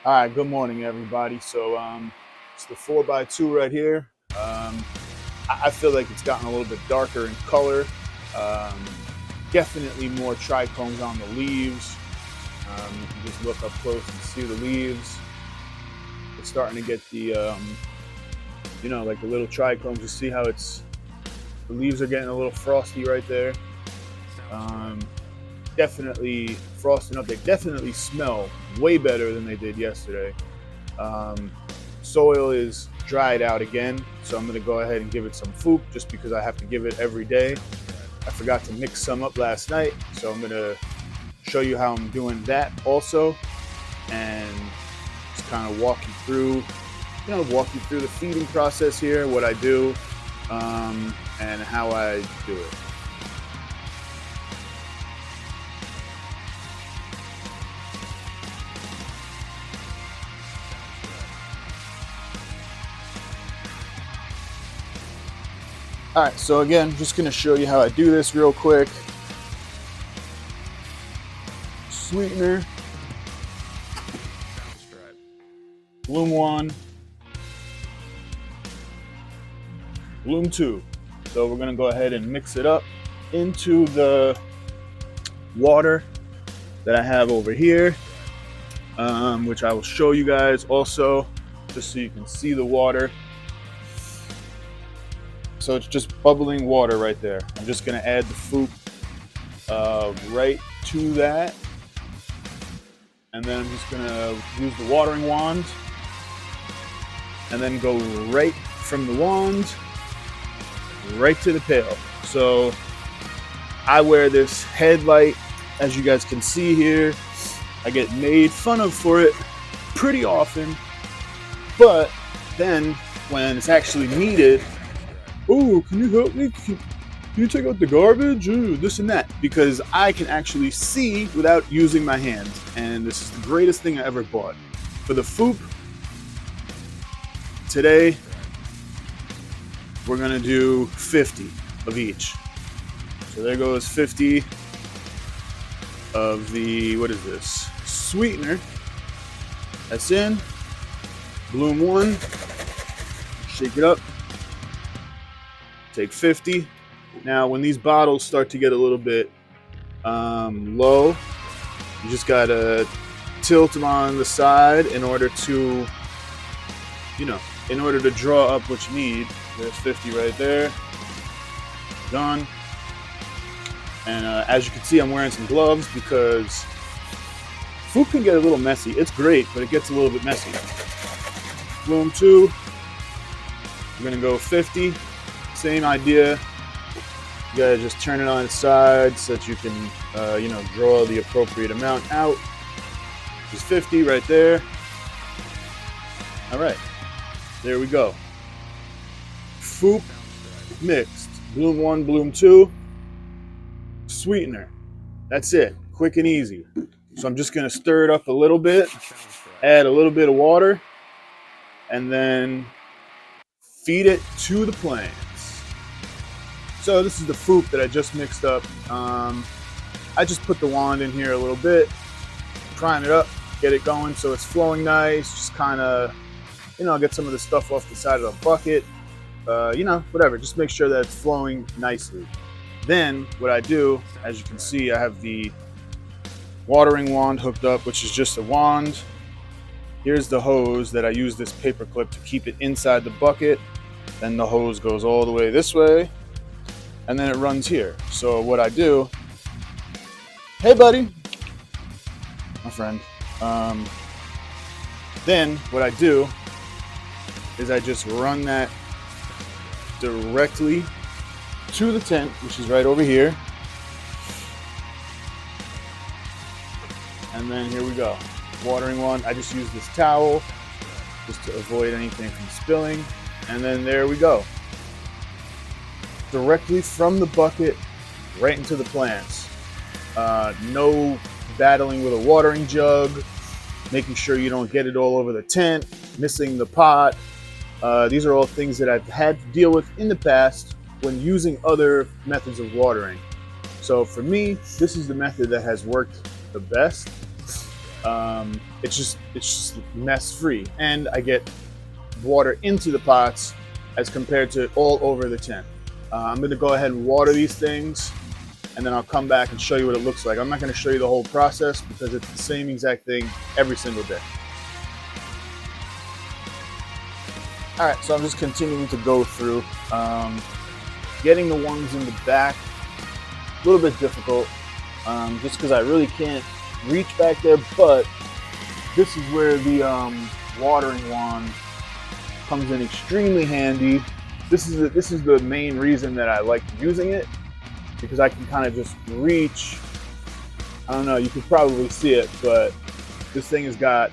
All right, good morning, everybody. So it's the 4x2 right here. I feel like it's gotten a little bit darker in color. Um, Definitely more trichomes on the leaves. You can just look up close and see the leaves. It's starting to get the, like the little trichomes. You see how the leaves are getting a little frosty right there. Definitely frosting up. They definitely smell way better than they did yesterday. Soil is dried out again, so I'm going to go ahead and give it some FOOP just because I have to give it every day. I forgot to mix some up last night, so I'm going to show you how I'm doing that also, and just kind of walk you through the feeding process here, what I do, and how I do it. All right, so again, just gonna show you how I do this real quick. Sweetener, bloom 1, bloom 2. So we're gonna go ahead and mix it up into the water that I have over here, which I will show you guys also, just so you can see the water. So it's just bubbling water right there. I'm just gonna add the FOOP right to that. And then I'm just gonna use the watering wand and then go right from the wand right to the pail. So I wear this headlight, as you guys can see here. I get made fun of for it pretty often, but then when it's actually needed, oh, can you help me? Can you take out the garbage? Ooh, this and that. Because I can actually see without using my hands. And this is the greatest thing I ever bought. For the FOOP, today, we're going to do 50 of each. So there goes 50 of the, what is this? Sweetener. That's in. Bloom 1. Shake it up. Take 50. Now, when these bottles start to get a little bit low, you just gotta tilt them on the side in order to, draw up what you need. There's 50 right there. Done. And as you can see, I'm wearing some gloves because food can get a little messy. It's great, but it gets a little bit messy. Bloom 2. We're gonna go 50. Same idea. You gotta just turn it on its side so that you can, draw the appropriate amount out. Just 50 right there. All right, there we go. FOOP mixed. Bloom 1, bloom 2. Sweetener. That's it. Quick and easy. So I'm just gonna stir it up a little bit, add a little bit of water, and then feed it to the plants. So this is the FOOP that I just mixed up. I just put the wand in here a little bit, prime it up, get it going so it's flowing nice, just kind of, get some of the stuff off the side of the bucket, whatever, just make sure that it's flowing nicely. Then what I do, as you can see, I have the watering wand hooked up, which is just a wand. Here's the hose that I use this paper clip to keep it inside the bucket. Then the hose goes all the way this way, and then it runs here. So what I do, hey buddy, my friend. Then what I do is I just run that directly to the tent, which is right over here. And then here we go. Watering wand, I just use this towel just to avoid anything from spilling. And then there we go. Directly from the bucket right into the plants. No battling with a watering jug, making sure you don't get it all over the tent, missing the pot. These are all things that I've had to deal with in the past when using other methods of watering. So for me, this is the method that has worked the best. It's just mess free, and I get water into the pots as compared to all over the tent. I'm going to go ahead and water these things, and then I'll come back and show you what it looks like. I'm not going to show you the whole process because it's the same exact thing every single day. All right, so I'm just continuing to go through. Getting the ones in the back, a little bit difficult, just because I really can't reach back there, but this is where the watering wand comes in extremely handy. This is the main reason that I like using it, because I can kind of just reach. I don't know, you could probably see it, but this thing has got,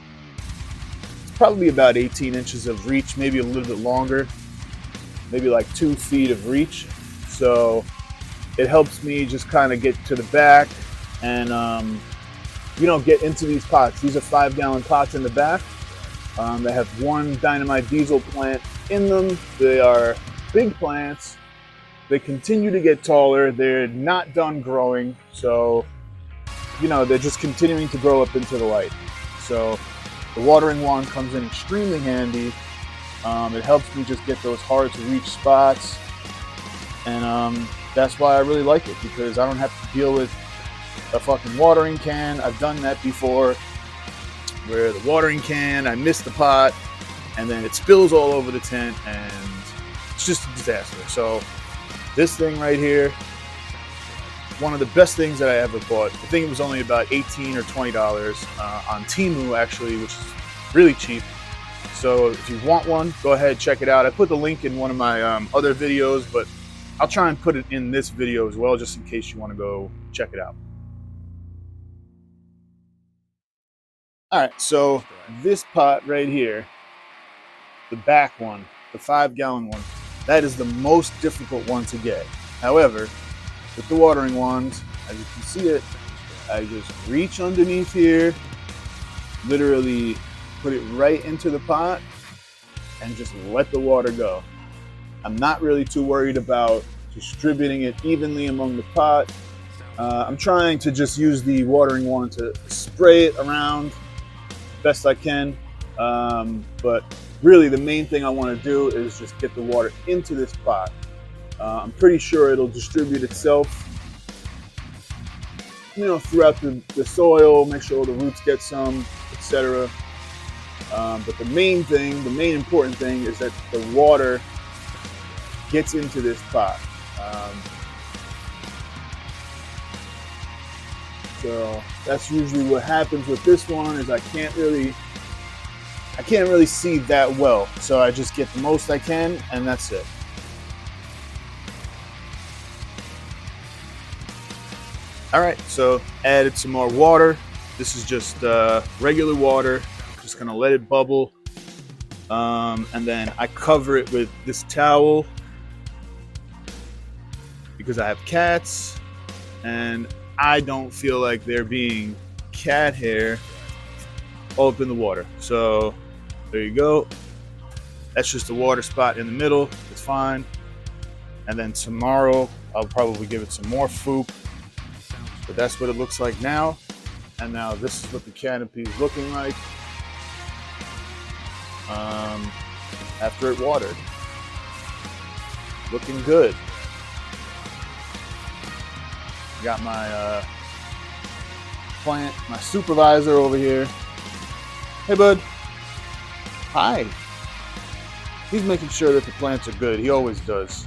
it's probably about 18 inches of reach, maybe a little bit longer, maybe like 2 feet of reach. So it helps me just kind of get to the back and get into these pots. These are 5-gallon pots in the back. They have 1 dynamite diesel plant in them. They are big plants. They continue to get taller. They're not done growing. So, they're just continuing to grow up into the light. So the watering wand comes in extremely handy. It helps me just get those hard to reach spots. And that's why I really like it, because I don't have to deal with a fucking watering can. I've done that before, where the watering can, I miss the pot, and then it spills all over the tent, and it's just a disaster. So this thing right here, one of the best things that I ever bought. I think it was only about $18 or $20 on Temu, actually, which is really cheap. So if you want one, go ahead, check it out. I put the link in one of my other videos, but I'll try and put it in this video as well, just in case you want to go check it out. All right, so this pot right here, the back one, the 5-gallon one, that is the most difficult one to get. However, with the watering wand, as you can see it, I just reach underneath here, literally put it right into the pot, and just let the water go. I'm not really too worried about distributing it evenly among the pot. I'm trying to just use the watering wand to spray it around best I can. But really the main thing I want to do is just get the water into this pot. I'm pretty sure it'll distribute itself, throughout the soil, make sure all the roots get some, etc. But the main important thing is that the water gets into this pot. So that's usually what happens with this one, is I can't really see that well. So I just get the most I can, and that's it. All right, so added some more water. This is just regular water. Just gonna let it bubble. And then I cover it with this towel because I have cats and I don't feel like there being cat hair all up in the water. So there you go. That's just a water spot in the middle. It's fine. And then tomorrow I'll probably give it some more FOOP. But that's what it looks like now. And now this is what the canopy is looking like after it watered. Looking good. Got my plant, my supervisor over here. Hey, bud. Hi. He's making sure that the plants are good. He always does.